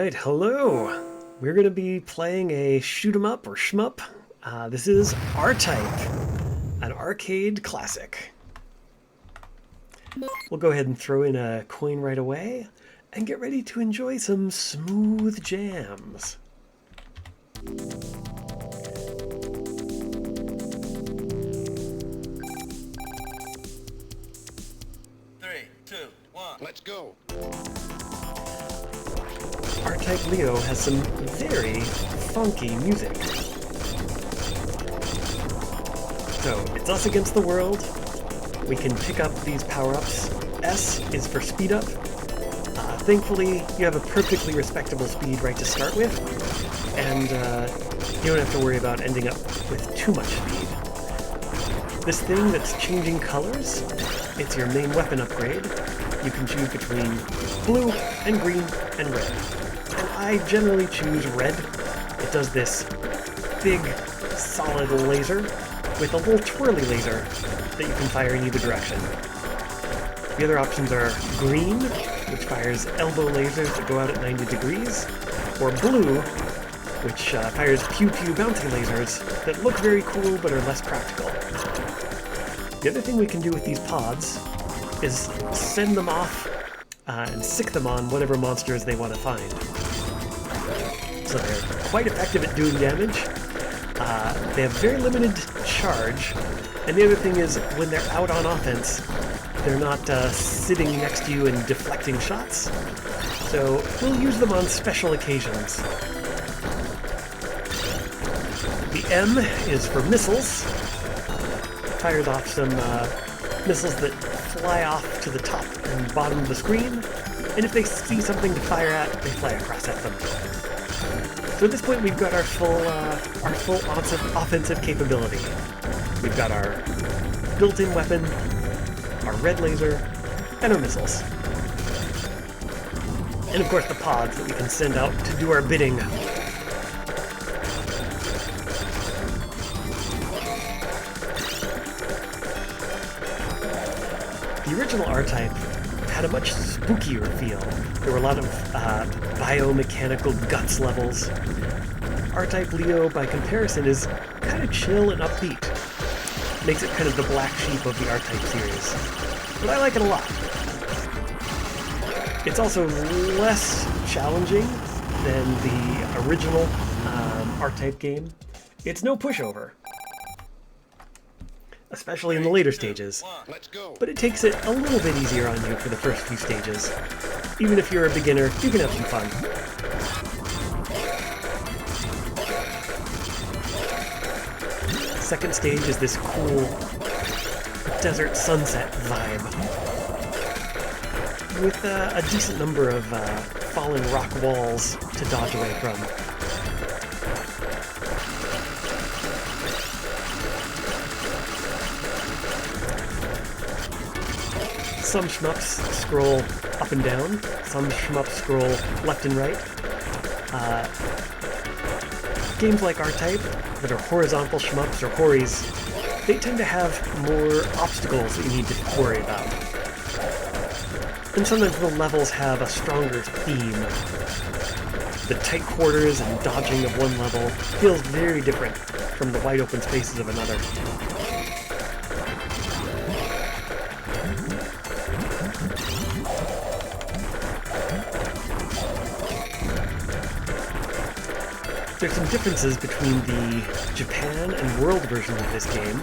Alright, hello! We're going to be playing a shoot 'em up or shmup. This is R-Type, an arcade classic. We'll go ahead and throw in a coin right away and get ready to enjoy some smooth jams. 3, 2, 1, let's go! R-Type Leo has some very funky music. So, it's us against the world. We can pick up these power-ups. S is for speed up. Thankfully, you have a perfectly respectable speed right to start with, and you don't have to worry about ending up with too much speed. This thing that's changing colors, it's your main weapon upgrade. You can choose between blue and green and red. And I generally choose red. It does this big, solid laser with a little twirly laser that you can fire in either direction. The other options are green, which fires elbow lasers that go out at 90 degrees, or blue, which fires pew-pew bouncy lasers that look very cool but are less practical. The other thing we can do with these pods is send them off and sick them on whatever monsters they want to find. So they're quite effective at doing damage. They have very limited charge, and the other thing is when they're out on offense, they're not sitting next to you and deflecting shots. So we'll use them on special occasions. The M is for missiles. Fires off some missiles that fly off to the top and bottom of the screen, and if they see something to fire at, they fly across at them. So at this point we've got our full offensive capability. We've got our built-in weapon, our red laser, and our missiles. And of course the pods that we can send out to do our bidding. The original R-Type had a much spookier feel. There were a lot of biomechanical guts levels. R-Type Leo, by comparison, is kind of chill and upbeat. Makes it kind of the black sheep of the R-Type series. But I like it a lot. It's also less challenging than the original R-Type game. It's no pushover, especially in the later stages, but it takes it a little bit easier on you for the first few stages. Even if you're a beginner, you can have some fun. Second stage is this cool desert sunset vibe, with a decent number of falling rock walls to dodge away from. Some shmups scroll up and down, some shmups scroll left and right. Games like R-Type, that are horizontal shmups or hories, they tend to have more obstacles that you need to worry about. And sometimes the levels have a stronger theme. The tight quarters and dodging of one level feels very different from the wide open spaces of another. There's some differences between the Japan and world versions of this game.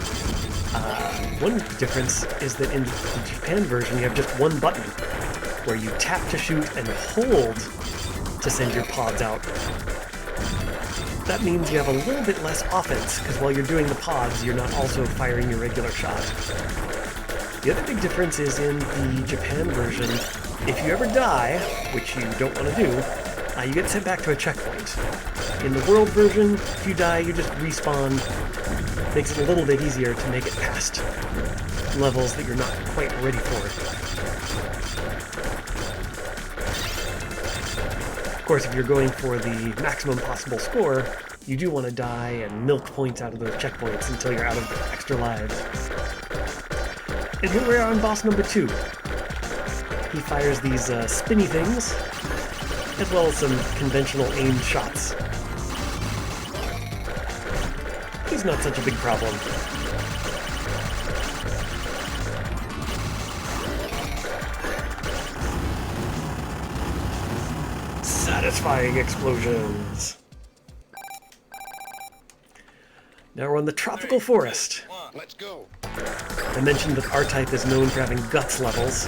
One difference is that in the Japan version you have just one button, where you tap to shoot and hold to send your pods out. That means you have a little bit less offense, because while you're doing the pods, you're not also firing your regular shot. The other big difference is in the Japan version, if you ever die, which you don't want to do, you get sent back to a checkpoint. In the world version, if you die, you just respawn. Makes it a little bit easier to make it past levels that you're not quite ready for. Of course, if you're going for the maximum possible score, you do want to die and milk points out of those checkpoints until you're out of extra lives. And here we are on boss number 2. He fires these spinny things as well as some conventional aimed shots. He's not such a big problem. Satisfying explosions! Now we're on the tropical forest. Let's go. I mentioned that R-Type is known for having guts levels.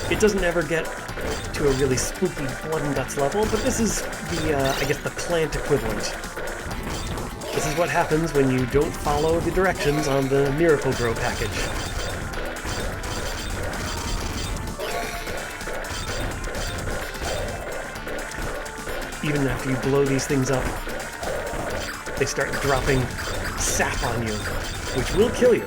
It doesn't ever get to a really spooky blood and guts level, but this is the, I guess, the plant equivalent. This is what happens when you don't follow the directions on the Miracle Grow package. Even after you blow these things up, they start dropping sap on you, which will kill you.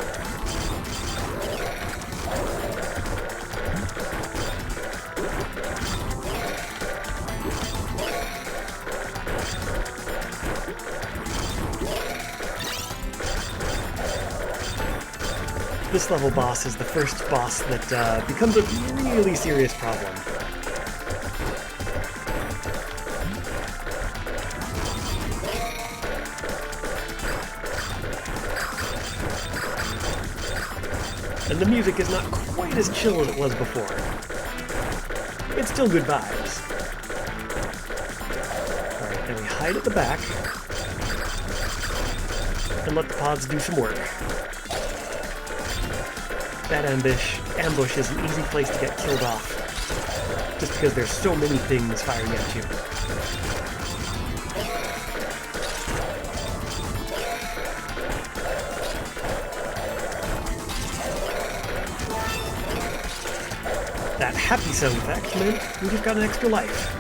This level boss is the first boss that becomes a really serious problem. And the music is not quite as chill as it was before. It's still good vibes. Alright, now we hide at the back and let the pods do some work. That ambush is an easy place to get killed off, just because there's so many things firing at you. That happy sound effect meant we just got an extra life.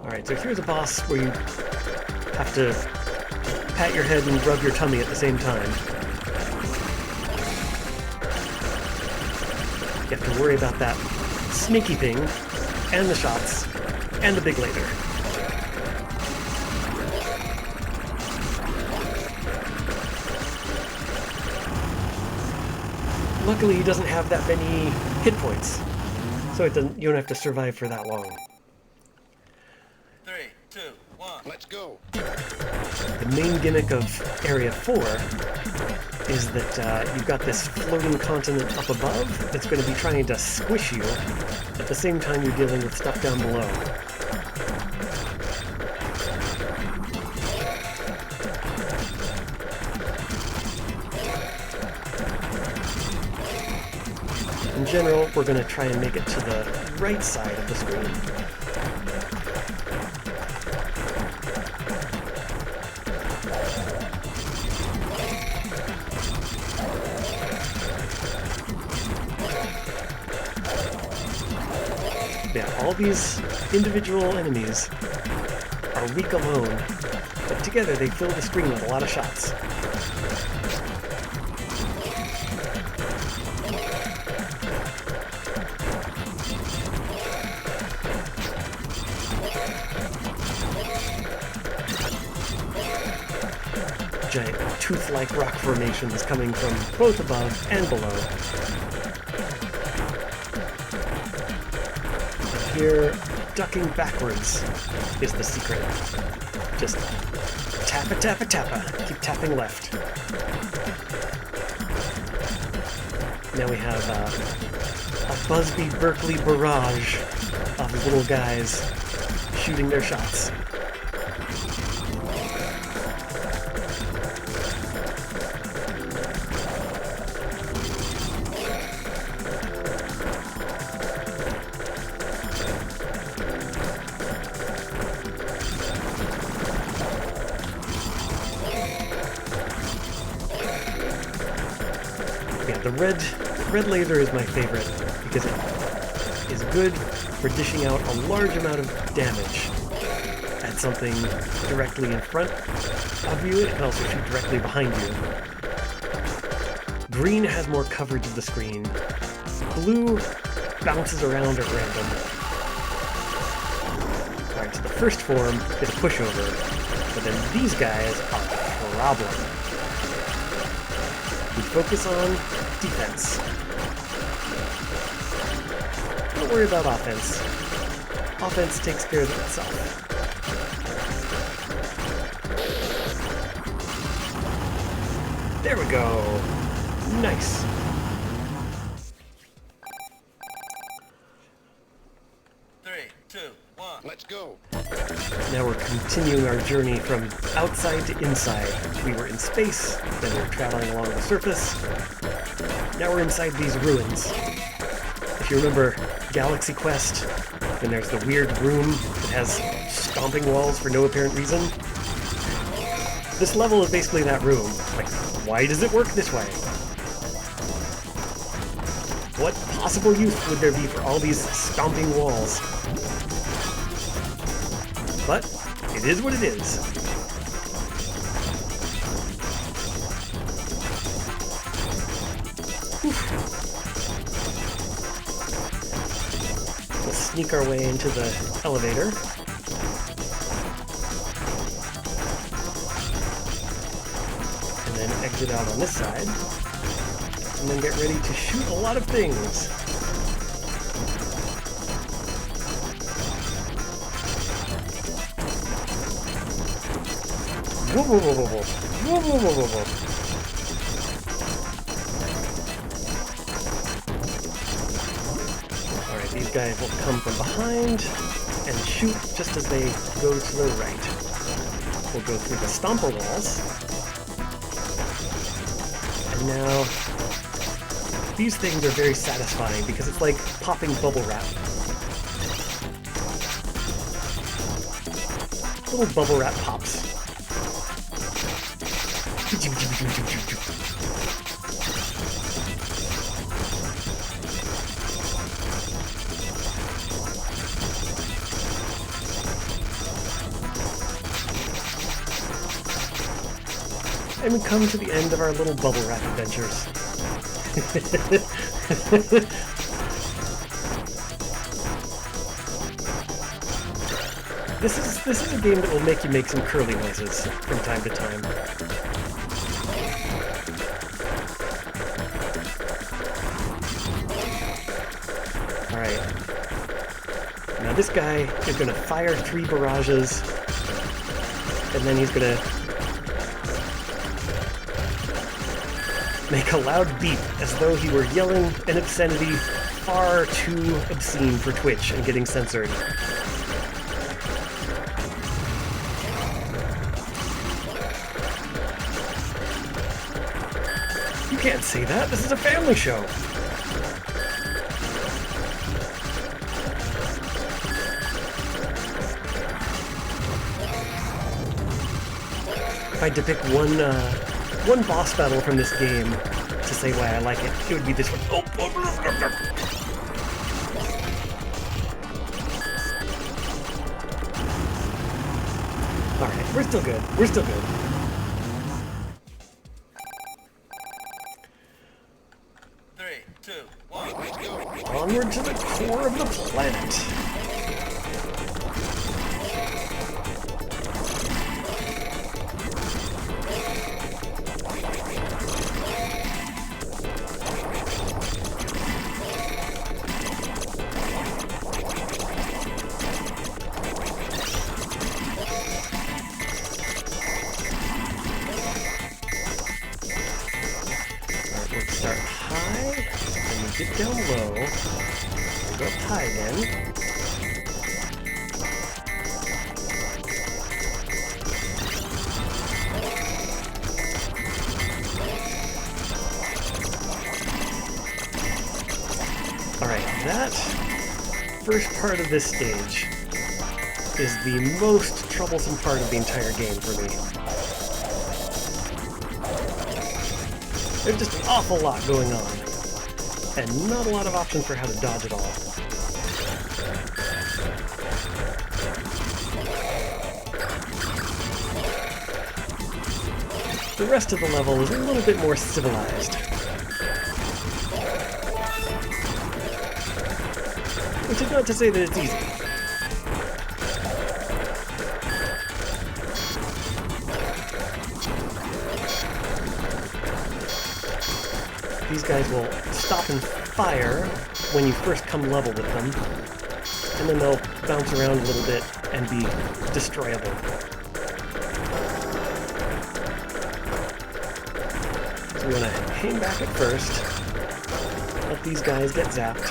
Alright, so here's a boss where you have to pat your head and rub your tummy at the same time. You have to worry about that sneaky thing, and the shots, and the big laser. Luckily, he doesn't have that many hit points, so you don't have to survive for that long. 3, 2, 1. Let's go. The main gimmick of Area 4 is that you've got this floating continent up above that's going to be trying to squish you at the same time you're dealing with stuff down below. In general, we're going to try and make it to the right side of the screen. Yeah, all these individual enemies are weak alone, but together they fill the screen with a lot of shots. Giant tooth-like rock formations coming from both above and below. Here, ducking backwards is the secret. Just tappa, tappa, tappa. Keep tapping left. Now we have a Busby Berkeley barrage of little guys shooting their shots. Yeah, the red laser is my favorite because it is good for dishing out a large amount of damage at something directly in front of you. It can also shoot directly behind you. Green has more coverage of the screen. Blue bounces around at random. to the first form, get a pushover. But then these guys are a problem. We focus on defense. Don't worry about offense. Offense takes care of itself. There we go. Nice. Three, two, one. Let's go. Now we're continuing our journey from outside to inside. We were in space, then we were traveling along the surface. Now we're inside these ruins. If you remember Galaxy Quest, then there's the weird room that has stomping walls for no apparent reason. This level is basically that room. Like, why does it work this way? What possible use would there be for all these stomping walls? But it is what it is. We'll sneak our way into the elevator. And then exit out on this side. And then get ready to shoot a lot of things. Whoa, whoa, whoa, whoa, whoa. Whoa, whoa, whoa, whoa, whoa. Alright, these guys will come from behind and shoot just as they go to the right. We'll go through the stomper walls. And now, these things are very satisfying because it's like popping bubble wrap. Little bubble wrap pops. And we come to the end of our little bubble wrap adventures. This is a game that will make you make some curly noises from time to time. Alright. Now this guy is going to fire 3 barrages, and then he's going to make a loud beep as though he were yelling an obscenity far too obscene for Twitch and getting censored. You can't say that, this is a family show! If I had to pick one boss battle from this game to say why I like it, it would be this one. Oh. Alright, we're still good. We're still good. Three, two, one. Onward to the core of the planet. Start high, and we get down low, we go up high again. Alright, that first part of this stage is the most troublesome part of the entire game for me. There's just an awful lot going on, and not a lot of options for how to dodge it all. The rest of the level is a little bit more civilized. Which is not to say that it's easy. These guys will stop and fire when you first come level with them, and then they'll bounce around a little bit and be destroyable. So we want to hang back at first, let these guys get zapped,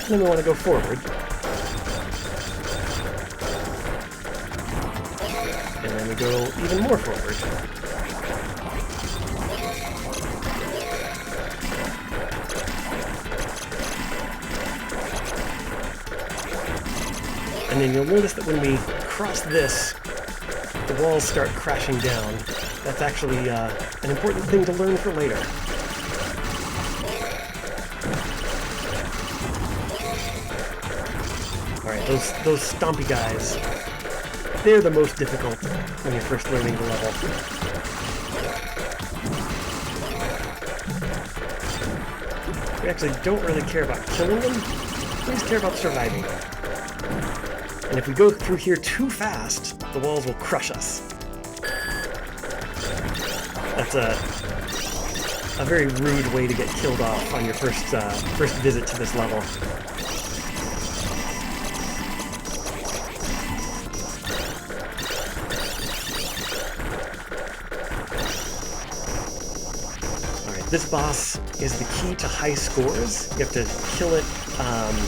and then we want to go forward. And then we go even more forward. And then you'll notice that when we cross this, the walls start crashing down. That's actually an important thing to learn for later. Alright, those stompy guys, they're the most difficult when you're first learning the level. We actually don't really care about killing them, we just care about surviving them. And if we go through here too fast, the walls will crush us. That's a very rude way to get killed off on your first visit to this level. This boss is the key to high scores. You have to kill it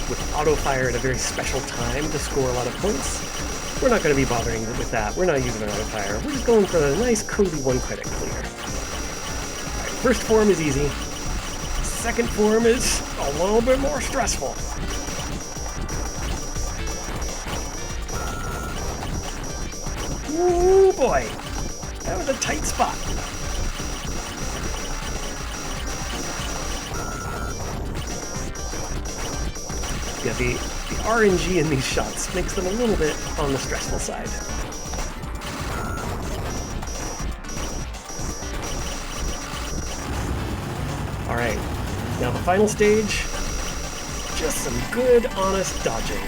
with auto-fire at a very special time to score a lot of points. We're not going to be bothering with that. We're not using an auto-fire. We're just going for a nice, cozy 1 credit clear. Right, first form is easy. Second form is a little bit more stressful. Ooh boy, that was a tight spot. Yeah, the RNG in these shots makes them a little bit on the stressful side. Alright, now the final stage, just some good, honest dodging.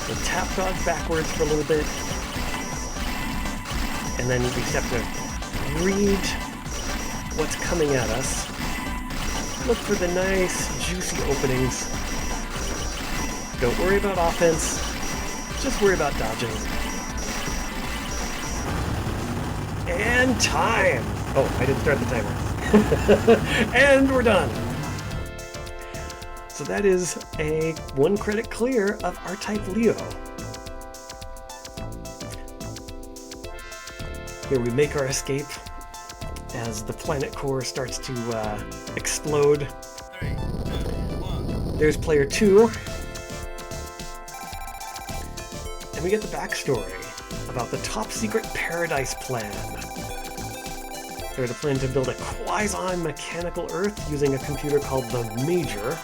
We'll tap dodge backwards for a little bit, and then we just have to read what's coming at us. Look for the nice, juicy openings. Don't worry about offense, just worry about dodging. And time! Oh, I didn't start the timer. And we're done! So that is a 1 credit clear of R-Type Leo. Here we make our escape as the planet core starts to explode. 3, 2, 1. There's player 2. And we get the backstory about the top-secret Paradise Plan. They're the plan to build a quasi-mechanical Earth using a computer called the Major.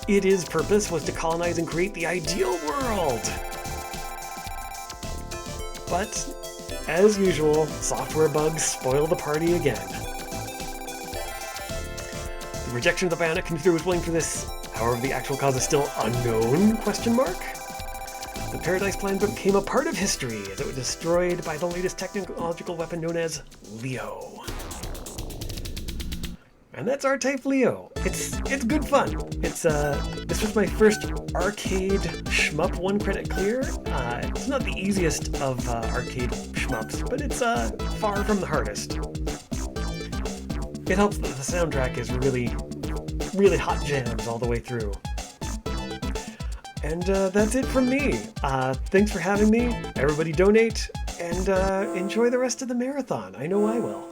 Its purpose was to colonize and create the ideal world. But, as usual, software bugs spoil the party again. The rejection of the bionic computer was blamed for this. However, the actual cause is still unknown, question mark? The Paradise Plan became a part of history as it was destroyed by the latest technological weapon known as Leo. And that's R-Type Leo. It's good fun. This was my first arcade shmup 1 credit clear. It's not the easiest of arcade shmups, but it's far from the hardest. It helps that the soundtrack is really, really hot jams all the way through. And that's it from me. Thanks for having me. Everybody donate, and enjoy the rest of the marathon. I know I will.